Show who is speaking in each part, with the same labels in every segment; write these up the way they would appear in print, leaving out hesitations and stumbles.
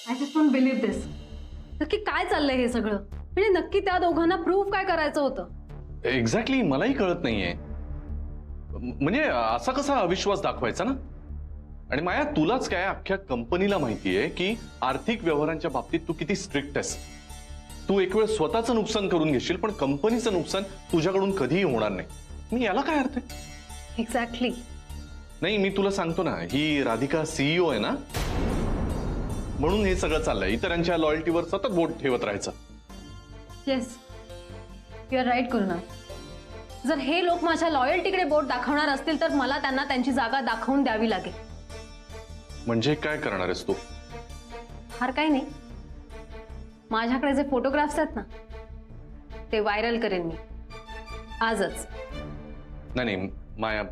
Speaker 1: I just don't believe दिस. नक्की काय चाललंय हे सगळं? म्हणजे नक्की त्या दोघांना प्रूफ काय करायचं होतं?
Speaker 2: एक्झॅक्टली मलाही कळत नाहीये. म्हणजे असा कसा अविश्वास दाखवायचा ना. आणि माया तुलाच काय अख्ख्या कंपनीला माहितीये की आर्थिक व्यवहारांच्या बाबतीत तू किती स्ट्रिक्ट आहेस. तू एक वेळ स्वतःचं नुकसान करून घेशील पण कंपनीचं नुकसान तुझ्याकडून कधीही होणार नाही. मी याला काय अर्थ आहे?
Speaker 1: एक्झॅक्टली.
Speaker 2: नाही मी तुला सांगतो ना, ही राधिका सीईओ आहे ना, म्हणून हे सगळं चाललंय. इतरांच्या लॉयल्टीवर सतत बोट ठेवत राहायचं.
Speaker 1: येस, यू आर राईट करुणा. जर हे लोक माझ्या लॉयल्टीकडे बोट दाखवणार असतील तर मला त्यांना त्यांची जागा दाखवून द्यावी लागेल.
Speaker 2: म्हणजे काय करणार आहेस तू?
Speaker 1: फार काही नाही. माझ्याकडे जे फोटोग्राफ्स आहेत ना ते व्हायरल करेन मी आजच.
Speaker 2: नाही माया,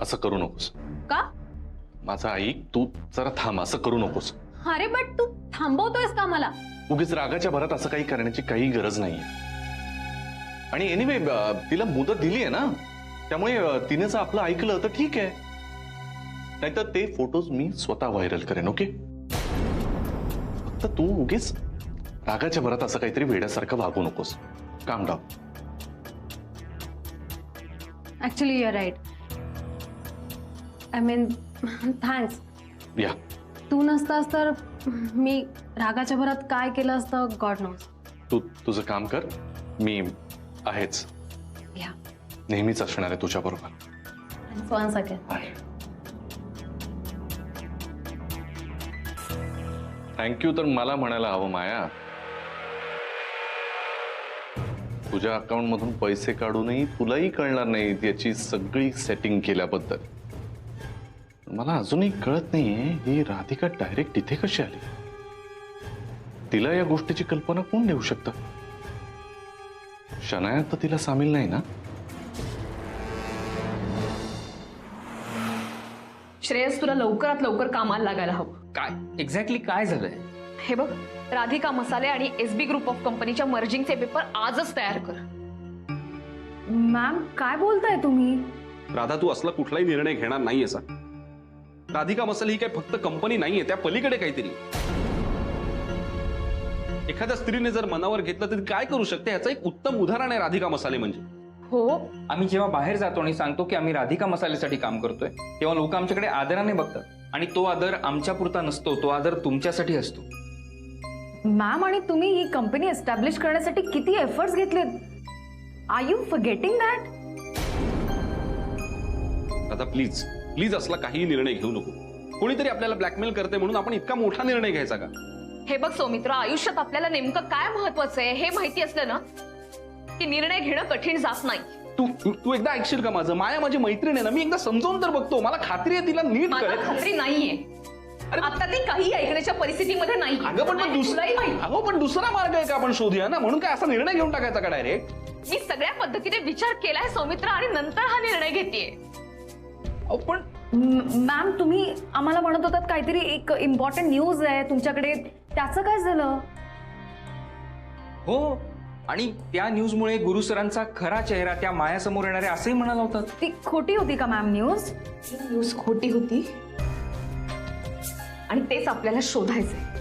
Speaker 2: असं करू नकोस.
Speaker 1: का?
Speaker 2: माझं ऐक, तू जरा थांब. असं करू नकोस.
Speaker 1: अरे बट तू थांबवतोयस का मला?
Speaker 2: उगीच रागाच्या भरात असं काही करण्याची काही गरज नाहीये. आणि एनिवे तिला मुदत दिली आहे ना, त्यामुळे तिने जर आपलं ऐकलं तर ठीक आहे. नाहीतर ते फोटोज मी स्वतः व्हायरल करेन. ओके? फक्त तू उगीच रागाच्या भरात असं काहीतरी वेड्यासारखं वागू नकोस. Calm down.
Speaker 1: Actually you are right. I mean thanks.
Speaker 2: या
Speaker 1: तू नसतास तर मी रागाच्या भरात काय केलं असतं गॉड नोज.
Speaker 2: तू तुझं काम कर, मी आहेच.
Speaker 1: या
Speaker 2: नेहमीच असणार आहे तुझ्या बरोबर.
Speaker 1: One second.
Speaker 2: थँक्यू तर मला म्हणायला हवं माया. तुझ्या अकाउंट मधून पैसे काढूनही तुलाही कळणार नाही याची सगळी सेटिंग केल्याबद्दल. मला अजूनही कळत नाहीये ही राधिका डायरेक्ट इथे कशी आली. तिला या गोष्टीची कल्पना कोण देऊ शकतं? शनाया तर तिला सामील नाही ना?
Speaker 3: श्रेयस, तुला लवकरात लवकर कामाला लागायला हवं.
Speaker 4: काय एक्झॅक्टली काय झालंय?
Speaker 3: हे बघ, राधिका मसाले आणि एसबी ग्रुप ऑफ कंपनीच्या मर्जिंगचे पेपर आजच तयार कर.
Speaker 1: मॅम काय बोलताय तुम्ही?
Speaker 5: राधा, तू असला कुठलाही निर्णय घेणार नाही असा. राधिका मसाले ही काय फक्त कंपनी नाहीये, त्या पलीकडे काहीतरी. एखाद्या स्त्रीने जर मनावर घेतलं तर काय करू शकते ह्याचं एक उत्तम उदाहरण आहे राधिका मसाले म्हणजे.
Speaker 3: हो,
Speaker 4: आम्ही जेव्हा बाहेर जातो आणि सांगतो की आम्ही राधिका मसाल्यासाठी काम करतोय तेव्हा लोक आमच्याकडे आदराने बघतात. आणि तो आदर आमच्यापुरता नसतो, तो आदर तुमच्यासाठी असतो.
Speaker 6: मॅम, आणि तुम्ही ही कंपनी एस्टॅब्लिश करण्यासाठी किती एफर्ट्स घेतलेत. Are you forgetting that?
Speaker 5: Radha please please असला काही निर्णय घेऊ नको. कोणीतरी आपल्याला ब्लॅकमेल करते म्हणून आपण इतका मोठा निर्णय घ्यायचा का?
Speaker 3: हे बघ सौमित्र, आयुष्यात आपल्याला नेमकं काय महत्वाचं आहे हे माहिती असलं ना की निर्णय घेणं कठीण जात नाही.
Speaker 5: तू तू एकदा ऐकशील का माझं? माया माझी मैत्रीण आहे ना, मी एकदा समजावून तर बघतो. मला खात्री आहे तिला नीट
Speaker 3: मला
Speaker 5: कळेल.
Speaker 3: खात्री नाहीये. आता ती काही ऐकण्याच्या परिस्थितीमध्ये नाही.
Speaker 5: अगं पण
Speaker 3: आणि तुलाही माहिती.
Speaker 5: अगं पण दुसरा मार्ग आहे का आपण शोधूया ना. म्हणून काय असा निर्णय घेऊन टाकायचा का डायरेक्ट?
Speaker 3: मी सगळ्या पद्धतीने विचार केलाय सौमित्र आणि नंतर हा निर्णय घेतेय.
Speaker 5: पण
Speaker 6: मॅम, तुम्ही आम्हाला म्हणत होतात काहीतरी एक इम्पॉर्टंट न्यूज आहे तुमच्याकडे, त्याचं काय झालं?
Speaker 4: हो, आणि त्या न्यूजमुळे गुरु सरांचा खरा चेहरा त्या मायासमोर येणारे असंही म्हणाला होता.
Speaker 6: ती खोटी होती का मॅम न्यूज?
Speaker 3: न्यूज खोटी होती आणि तेच आपल्याला शोधायचंय.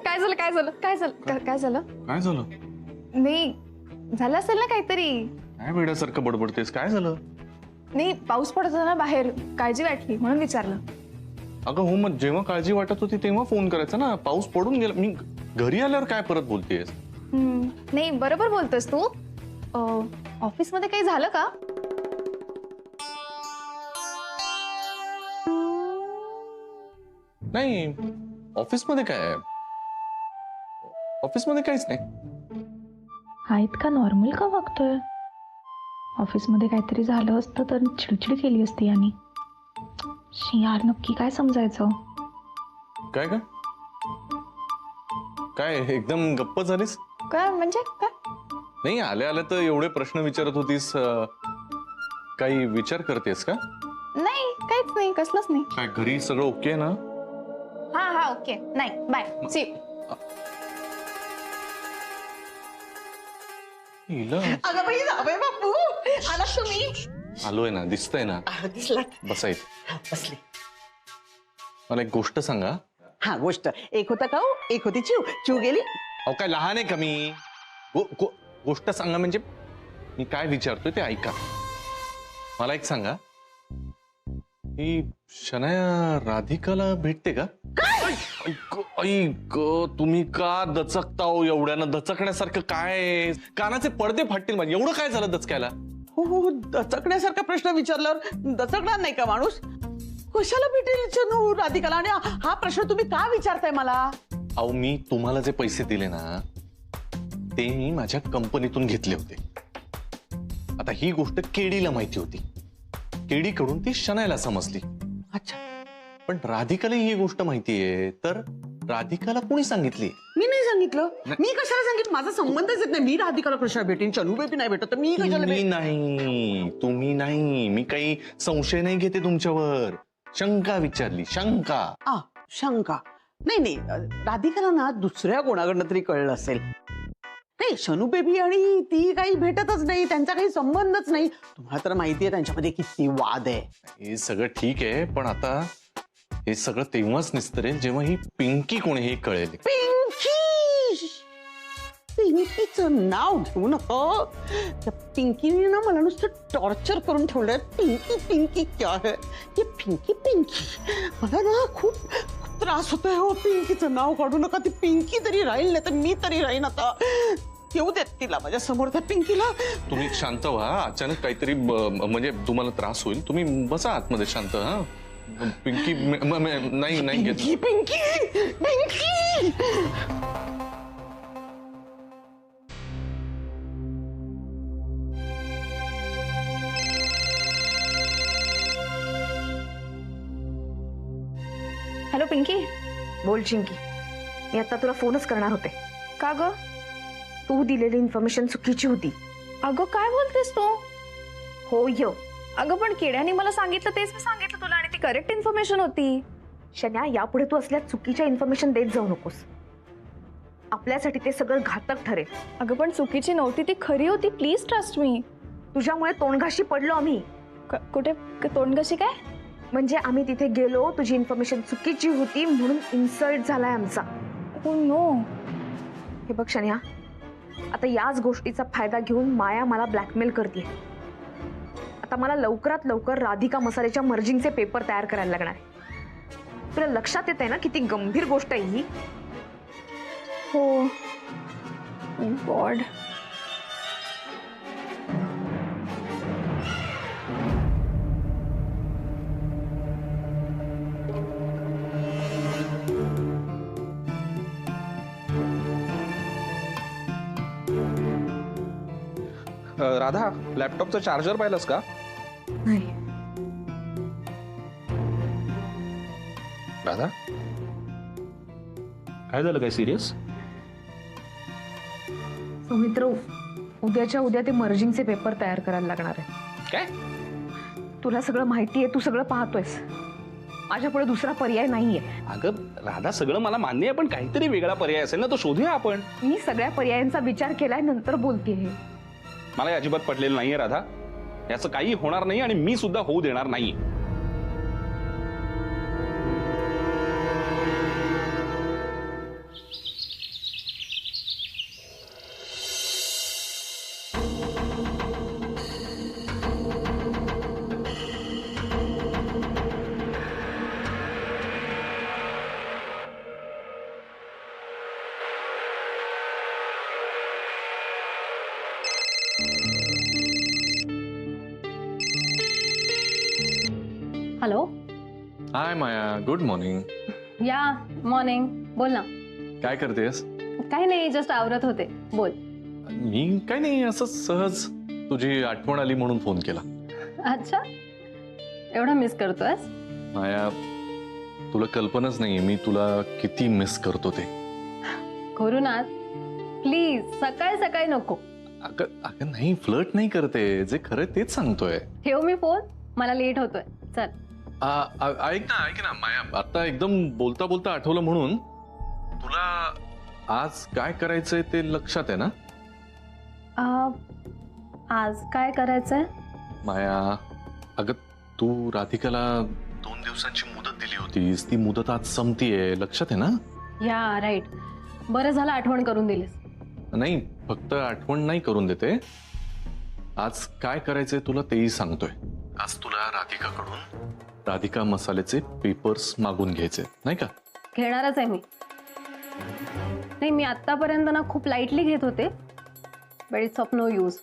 Speaker 7: काय झालं काय झालं काय झालं काय झालं?
Speaker 2: काय झालं?
Speaker 7: नाही झालं असेल ना काहीतरी.
Speaker 2: काय वेड्यासारखं बडबडतेस? काय झालं?
Speaker 7: नाही, पाऊस पडत होता ना बाहेर, काळजी वाटली म्हणून विचारलं.
Speaker 2: अगं हो, मग जेव्हा काळजी वाटत होती तेव्हा फोन करायचा ना. पाऊस पडून गेला. मी घरी आल्यावर काय परत बोलतेस?
Speaker 7: नाही, बरोबर बोलतोस तू. ऑफिस मध्ये काही झालं का?
Speaker 2: नाही, ऑफिसमध्ये काय आहे? ऑफिसमध्ये काहीच नाही.
Speaker 8: हा इतका नॉर्मल का वागतोय? ऑफिसमध्ये काहीतरी झालं असतं तर चिडचिड केली असती यांनी. यार, नक्की काय समजायचं?
Speaker 2: काय का? काय एकदम गप्प झालीस?
Speaker 7: काय म्हणजे काय?
Speaker 2: नाही, आल्या आल्या तर एवढे प्रश्न विचारत होतीस. काही विचार करतेस का?
Speaker 7: नाही, काहीच नाही, कसलंच नाही.
Speaker 2: काय घरी सगळं ओके ना?
Speaker 7: हा हा, ओके. नाही, बाय, सी.
Speaker 2: हिला
Speaker 9: अगं बाई जावई बापू आलात तुम्ही?
Speaker 2: आलोय ना, दिसतंय ना.
Speaker 9: दिसला.
Speaker 2: बसाय.
Speaker 9: बसले.
Speaker 2: मला एक गोष्ट सांगा.
Speaker 9: हा गोष्ट एक होता का हो? एक होती चिव. चिव गेली.
Speaker 2: अहो काय लहान आहे का मी? गोष्ट सांगा म्हणजे मी काय विचारतोय ते ऐका. मला एक सांगा, ही शनाया राधिकाला भेटते का? ऐक, तुम्ही का दचकता हो एवढ्यानं? दचकण्यासारखं काय? कानाचे पडदे फाटतील माझे. एवढं काय झालं दचकायला?
Speaker 9: हो दचकण्यासारखा प्रश्न विचारल्यावर दचकणार नाही का माणूस? कशाला भेटेल चनू राधिकाला? आणि हा प्रश्न तुम्ही का विचारताय मला?
Speaker 2: अहो मी तुम्हाला जे पैसे दिले ना ते मी माझ्या कंपनीतून घेतले होते. आता ही गोष्ट केडीला माहिती होती. केडीकडून ती शनायला समजली.
Speaker 9: अच्छा,
Speaker 2: पण राधिकाला ही गोष्ट माहितीये, तर राधिकाला कोणी सांगितली?
Speaker 9: मी नाही सांगितलं. मी कशाला सांगितलं? माझा संबंधच येत नाही. मी राधिकाला कशाला भेटेन? चनू बेबी नाही भेटत तर मी कशाला
Speaker 2: तुम्ही नाही. मी काही संशय नाही घेते तुमच्यावर. शंका विचारली. शंका.
Speaker 9: शंका नाही. राधिकाला ना दुसऱ्या कोणाकडनं तरी कळलं असेल. नाही, शनू बेबी आणि ती काही भेटतच नाही. त्यांचा काही संबंधच नाही. तुम्हाला तर माहितीये त्यांच्यामध्ये किती वाद आहे.
Speaker 2: हे सगळं ठीक आहे, पण आता हे सगळं तेव्हाच निस्तरेल जेव्हा ही पिंकी कोण हे कळेल.
Speaker 9: पिंकीचं नाव घेऊ नका. त्या पिंकीने ना मला नुसतं टॉर्चर करून ठेवलंय. पिंकी पिंकी क्या है ये? पिंकी पिंकी मला ना खूप त्रास होतोय हो. पिंकीचं नाव काढू नका. ती पिंकी तरी राहील, नाही तर मी तरी राहीन. आता येऊ देत तिला माझ्या समोर, त्या पिंकीला.
Speaker 2: तुम्ही शांत व्हा. अचानक काहीतरी म्हणजे तुम्हाला त्रास होईल. तुम्ही बसा आतमध्ये शांत. हा पिंकी नाही घेत.
Speaker 9: पिंकी पिंकी पिंकी.
Speaker 6: हॅलो पिंकी.
Speaker 3: बोल चिंकी, मी आता तुला फोनच करणार होते.
Speaker 6: का ग?
Speaker 3: तू दिलेली इन्फॉर्मेशन चुकीची होती.
Speaker 6: अगं काय बोलतेस तू?
Speaker 3: हो य.
Speaker 6: अगं पण केड्याने मला सांगितलं तेच मी सांगितलं तुला, आणि ती करेक्ट इन्फॉर्मेशन होती.
Speaker 3: शन्या, यापुढे तू असल्या चुकीच्या इन्फॉर्मेशन देत जाऊ नकोस. आपल्यासाठी ते सगळं घातक ठरेल.
Speaker 6: अगं पण चुकीची नव्हती, ती खरी होती. Please trust me.
Speaker 3: तुझ्यामुळे तोंडघाशी पडलो आम्ही.
Speaker 6: कुठे तोंडघशी काय?
Speaker 3: म्हणजे आम्ही तिथे गेलो, तुझी इन्फॉर्मेशन चुकीची होती म्हणून इन्सल्ट झालाय आमचा.
Speaker 6: Oh no.
Speaker 3: हे बघ शन्या, आता याच गोष्टीचा फायदा घेऊन माया मला ब्लॅकमेल करते. आता मला लवकरात लवकर राधिका मसाल्याच्या मर्जिंगचे पेपर तयार करायला लागणार आहे. तुला लक्षात येत आहे ना किती गंभीर गोष्ट आहे ही?
Speaker 6: हो गॉड.
Speaker 5: राधा, लॅपटॉपचं चार्जर पाहिलंस का?
Speaker 3: नाही.
Speaker 5: राधा, काय झालं? काय सिरियस?
Speaker 3: सौमित्र, उद्याच्या उद्या ते मर्जिंगचे पेपर तयार करायला लागणार आहे.
Speaker 5: काय?
Speaker 3: तुला सगळं माहिती आहे, तू सगळं पाहतोयस. माझ्या पुढे दुसरा पर्याय नाहीये.
Speaker 5: अगं राधा, सगळं मला मान्य आहे, पण काहीतरी वेगळा पर्याय असेल ना, तो शोधूया आपण.
Speaker 3: मी सगळ्या पर्यायांचा विचार केलाय, नंतर बोलतेय.
Speaker 5: मला अजिबात पटलेलं नाहीये राधा. याचं काही होणार नाही आणि मी सुद्धा होऊ देणार नाही.
Speaker 1: हॅलो.
Speaker 2: हाय माया, गुड मॉर्निंग.
Speaker 1: या मॉर्निंग. बोल ना.
Speaker 2: काय करतेस?
Speaker 1: काही नाही, जस्ट आवरत होते. बोल.
Speaker 2: मी काय नाही, असं सहज तुझी आठवण आली म्हणून फोन केला.
Speaker 1: अच्छा, एवढा मिस करतोयस?
Speaker 2: माया, तुला कल्पनाच नाहीये मी तुला किती मिस करतो ते.
Speaker 1: करू ना प्लीज. सकाळी सकाळी नको.
Speaker 2: अगं नाही, फ्लर्ट नाही करते. जे खरं तेच सांगतोय.
Speaker 1: ठेव मी फोन, मला लेट होतोय. चल.
Speaker 2: ऐक ना माया, आता एकदम बोलता बोलता आठवलं म्हणून. तुला आज काय करायचंय ते लक्षात आहे ना?
Speaker 1: आज काय करायचंय?
Speaker 2: माया, अगं तू राधिकाला 2 दिवसांची मुदत दिली होतीस, ती मुदत आज संपतीये, लक्षात आहे ना?
Speaker 1: या राईट. बरं झालं आठवण करून दिलीस.
Speaker 2: नाही, फक्त आठवण नाही करून देते, आज काय करायचंय तुला तेही सांगतोय. आज तुला राधिकाकडून राधिका मसाल्याचे पेपर्स मागून घ्यायचे, नाही का?
Speaker 1: घेणारच आहे मी. नाही, मी आतापर्यंत ना खूप लाईटली घेत होते, but it's of no use.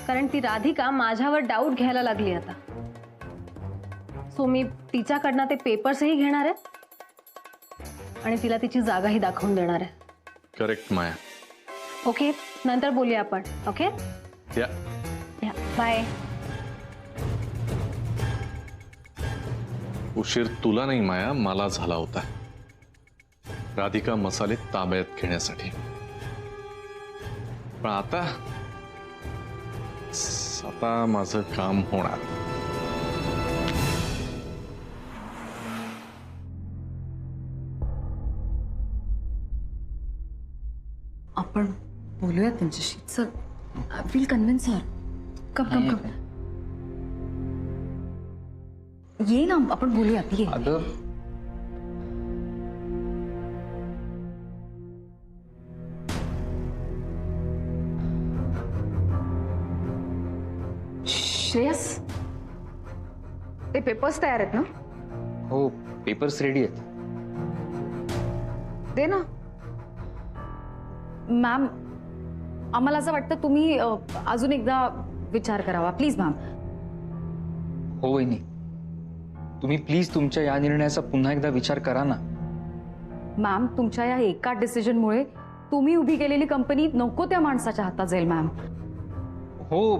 Speaker 1: कारण ती राधिका माझ्यावर डाऊट घ्यायला लागली आता. सो मी तिच्याकडनं ते पेपर्सही घेणार आहे आणि तिला तिची जागाही दाखवून देणार आहे.
Speaker 2: करेक्ट माया.
Speaker 1: ओके, नंतर बोलूया आपण. ओके,
Speaker 2: या
Speaker 1: बाय.
Speaker 2: उशीर तुला नाही माया, मला झाला होता राधिका मसाले ताब्यात घेण्यासाठी. पण आता माझं काम होणार.
Speaker 6: आपण बोलूया त्यांच्याशी. चल, आय विल कन्व्हिन्स हर. कम कम कम, ये ना, आपण बोलूयात. ये.
Speaker 4: अगं
Speaker 3: श्रेयस, ते पेपर्स तयार आहेत ना?
Speaker 4: हो, पेपर्स रेडी आहेत.
Speaker 3: दे ना.
Speaker 6: मॅम, आम्हाला असं वाटतं तुम्ही अजून एकदा विचार करावा, प्लीज मॅम.
Speaker 4: हो वहिनी, तुम्ही प्लीज तुमच्या या निर्णयाचा पुन्हा एकदा विचार करा ना.
Speaker 6: मॅम, तुमच्या या एका डिसिजनमुळे तुम्ही उभी केलेली कंपनी नको त्या माणसाच्या हातात जाईल मॅम.
Speaker 4: हो,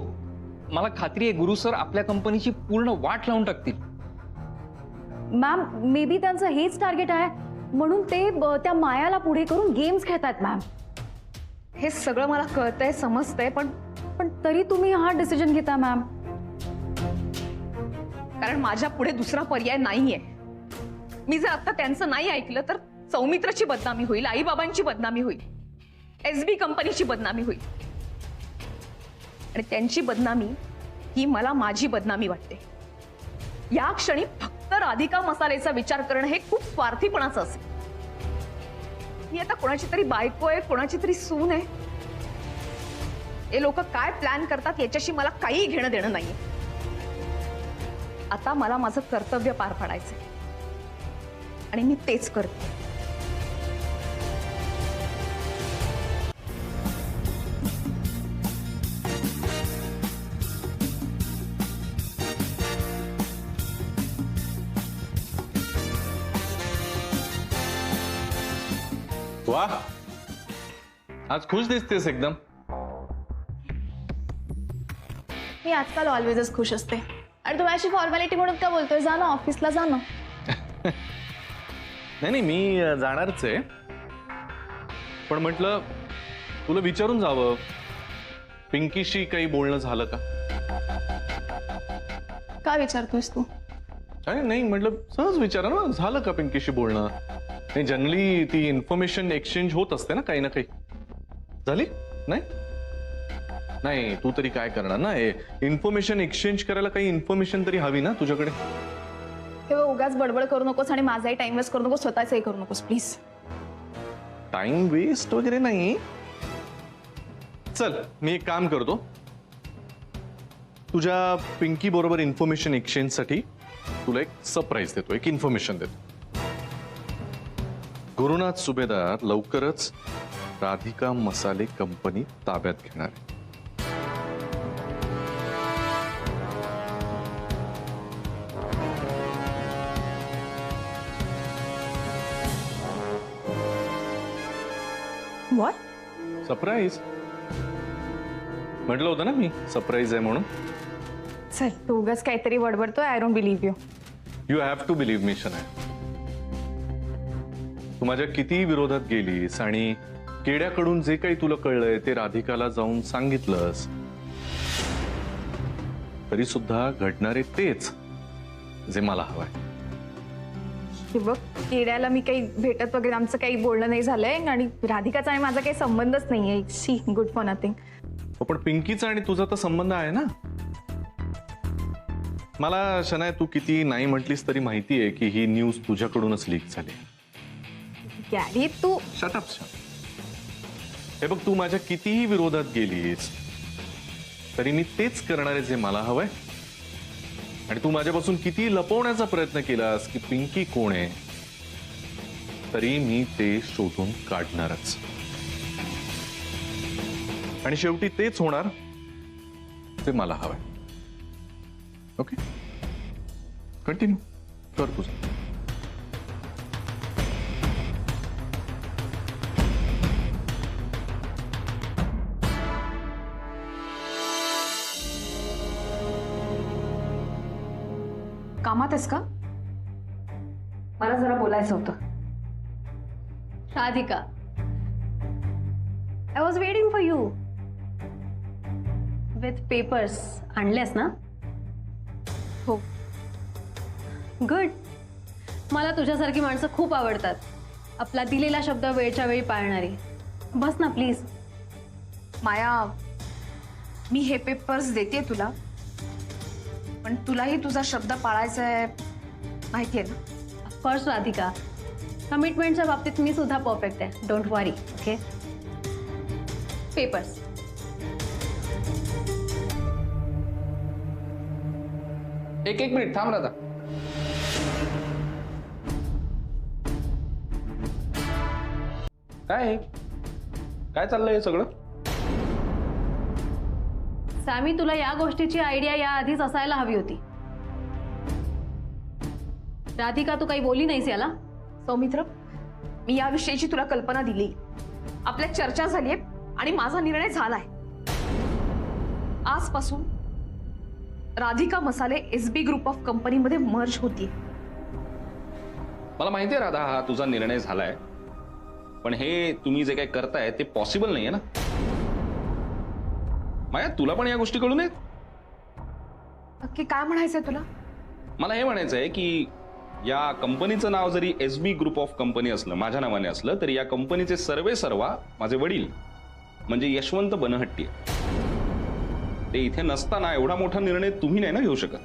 Speaker 4: मला खात्री आहे गुरु सर आपल्या कंपनीची पूर्ण वाट लावून टाकतील.
Speaker 6: मॅम, मे बी त्यांचं हेच टार्गेट आहे म्हणून ते त्या मायाला पुढे करून गेम्स खेळतात मॅम.
Speaker 3: हे सगळं मला कळतंय, समजतंय,
Speaker 6: पण तरी तुम्ही हा डिसिजन घेता मॅम.
Speaker 3: कारण माझ्या पुढे दुसरा पर्याय नाहीये. मी जर आता त्यांचं नाही ऐकलं तर सौमित्राची बदनामी होईल, आईबाबांची बदनामी होईल, एसबी कंपनीची बदनामी होईल. आणि त्यांची बदनामी ही मला माझी बदनामी वाटते. या क्षणी फक्त राधिका मसालेचा विचार करणं हे खूप स्वार्थीपणाचं असेल. मी आता कोणाची तरी बायको आहे, कोणाची तरी सून आहे. हे लोक काय प्लॅन करतात याच्याशी मला काही घेणं देणं नाहीये. आता मला माझं कर्तव्य पार पाडायचंय आणि मी तेच करते.
Speaker 2: वाह, आज खुश दिसतेस एकदम.
Speaker 7: मी आजकाल ऑलवेजच खुश असते. आणि तुम्ही अशी फॉर्मॅलिटी म्हणून का बोलतोय? जा ना, ऑफिसला जा ना.
Speaker 2: नाही, मी जाणारच आहे, पण म्हटलं तुला विचारून जावं, पिंकीशी काही बोलणं झालं का?
Speaker 7: काय विचारतोयस तू?
Speaker 2: अरे नाही, म्हटलं सहज विचारा ना, झालं का पिंकीशी बोलणं? नाही, जनरली ती इन्फॉर्मेशन एक्सचेंज होत असते ना काही ना काही. झाली? नाही नाही, तू तरी काय करणार ना, इन्फॉर्मेशन एक्सचेंज करायला काही इन्फॉर्मेशन तरी हवी ना तुझ्याकडे.
Speaker 7: तेव्हा उगाच बडबड करू नकोस आणि माझाही टाइम वेस्ट करू नकोस, स्वतःचंही करू नकोस प्लीज.
Speaker 2: टाइम वेस्ट वगैरे नाही. चल, मी एक काम करतो, तुझ्या पिंकी बरोबर इन्फॉर्मेशन एक्सचेंज साठी तुला एक सरप्राईज देतो, एक इन्फॉर्मेशन देतो. गुरुनाथ सुभेदार लवकरच राधिका मसाले कंपनी ताब्यात घेणार आहे.
Speaker 6: व्हॉट?
Speaker 2: सरप्राईज म्हटलं होतं ना मी, सरप्राईज आहे म्हणून.
Speaker 7: चल, तू उगाच काहीतरी बडबडतोय. I don't believe you.
Speaker 2: You have to believe me Shanaya. तू माझ्या किती विरोधात गेलीस आणि केड्याकडून जे काही तुला कळलंय ते राधिकाला जाऊन सांगितलंस, तरी सुद्धा घडणारे तेच जे मला हवंय.
Speaker 7: हे बघ, केड्याला मी काही भेटत वगैरे आमचं काही बोलणं नाही झालंय आणि राधिकाचा आणि माझा काही संबंधच नाहीये. See, good for nothing.
Speaker 2: हो, पण पिंकीचा आणि तुझा तर संबंध आहे ना. मला शनाय तू किती नाही म्हटलीस तरी माहिती आहे की ही न्यूज तुझ्याकडूनच लीक झाली.
Speaker 3: डॅडी तू
Speaker 2: शटअप. हे बघ, तू माझ्या कितीही विरोधात गेलीस तरी मी तेच करणार आहे जे मला हवंय. आणि तू माझ्यापासून किती लपवण्याचा प्रयत्न केलास की पिंकी कोण आहे, तरी मी ते शोधून काढणारच. आणि शेवटी तेच होणार जे मला हवंय. ओके, कंटिन्यू कर तुझं.
Speaker 3: कामात आहेस का? मला जरा बोलायचं होतं.
Speaker 1: Radhika, I was waiting for you with papers. आणलेस ना?
Speaker 3: हो.
Speaker 1: गुड. मला तुझ्यासारखी माणसं खूप आवडतात. आपला दिलेला शब्द वेळच्या वेळी पाळणारी. बस ना प्लीज.
Speaker 3: माया, मी हे पेपर्स देते तुला, पण तुलाही तुझा शब्द पाळायचा आहे माहिती आहे ना?
Speaker 1: ऑफकोर्स राधिका, कमिटमेंटच्या बाबतीत मी सुद्धा परफेक्ट आहे. Don't worry. Okay, papers.
Speaker 4: एक मिनिट थांब राधा. काय काय चाललंय हे सगळं?
Speaker 1: सॅमी, तुला या गोष्टीची आयडिया या आधीच असायला हवी होती. राधिका, तू काही बोलली नाहीस याला?
Speaker 3: सौमित्र, मी या विषयीची तुला कल्पना दिली, आपल्या चर्चा झाली आहे आणि माझा निर्णय झालाय. आजपासून राधिका मसाले एसबी ग्रुप ऑफ कंपनीमध्ये मर्ज होती.
Speaker 5: मला माहिती आहे राधा, हा तुझा निर्णय झालाय, पण हे तुम्ही जे काही करताय ते पॉसिबल नाहीये ना. माया, तुला पण या गोष्टी कळून आहेत?
Speaker 3: नक्की काय म्हणायचंय तुला?
Speaker 5: मला हे म्हणायचंय की या कंपनीचं नाव जरी एसबी ग्रुप ऑफ कंपनी असलं, माझ्या नावाने असलं, तरी या कंपनीचे सर्वेसर्वा माझे वडील म्हणजे यशवंत बनहट्टी आहे. ते इथे नसताना एवढा मोठा निर्णय तुम्ही नाही ना घेऊ शकत.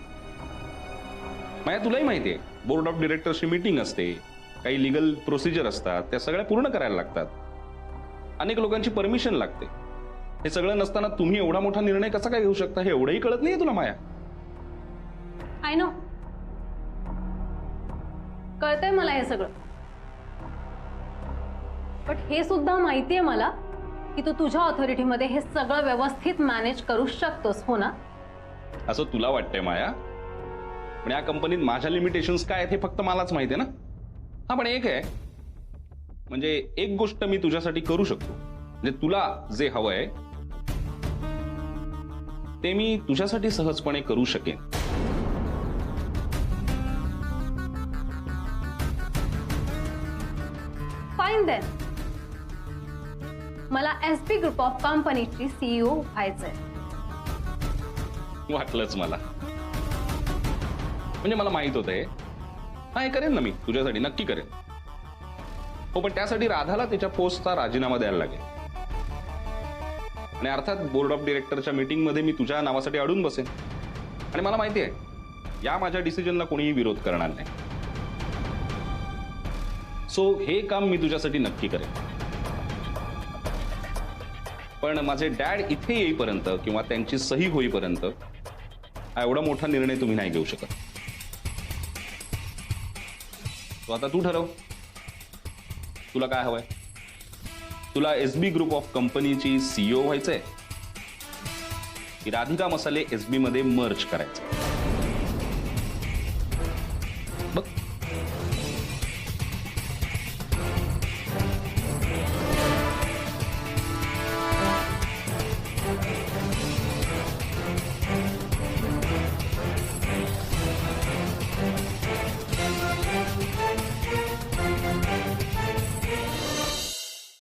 Speaker 5: माया, तुलाही माहिती आहे, बोर्ड ऑफ डिरेक्टर्सची मीटिंग असते, काही लिगल प्रोसिजर असतात, त्या सगळ्या पूर्ण करायला लागतात, अनेक लोकांची परमिशन लागते. हे सगळं नसताना तुम्ही एवढा मोठा निर्णय कसा काय घेऊ शकता, हे एवढंही कळत नाहीये तुला माया?
Speaker 1: आय नो, कळतंय मला हे सगळं, पण हे सुद्धा माहितीये मला की तू तुझ्या ऑथॉरिटीमध्ये हे सगळं व्यवस्थित मॅनेज करू शकतोस. हो ना?
Speaker 5: असं तुला वाटतंय माया, पण या कंपनीत माझ्या लिमिटेशन्स काय आहेत हे फक्त मलाच माहिती आहे ना. हा, पण एक आहे, म्हणजे एक गोष्ट मी तुझ्यासाठी करू शकतो. म्हणजे तुला जे हवंय ते मी तुझ्यासाठी सहजपणे करू शकेन.
Speaker 1: Fine then. मला एसबी ग्रुप ऑफ कंपनीची सीईओ व्हायचंय.
Speaker 5: वाटलंच मला, म्हणजे मला माहित होतंय. हा, हे करेन ना मी तुझ्यासाठी, नक्की करेन. हो, पण त्यासाठी राधाला तिच्या पोस्टचा राजीनामा द्यायला लागेल. आणि अर्थात बोर्ड ऑफ डिरेक्टरच्या मीटिंगमध्ये मी तुझ्या नावासाठी अडून बसेन. आणि मला माहिती आहे, या माझ्या डिसिजनला कोणीही विरोध करणार नाही. सो हे काम मी तुझ्यासाठी नक्की करेन. पण माझे डॅड इथे येईपर्यंत किंवा त्यांची सही होईपर्यंत हा एवढा मोठा निर्णय तुम्ही नाही घेऊ शकत. तो आता तू ठरव, तुला काय हवंय? तुला एसबी ग्रुप ऑफ कंपनीची सीईओ व्हायचंय की राधिका मसाले एसबी मध्ये मर्ज करायचं? बघ.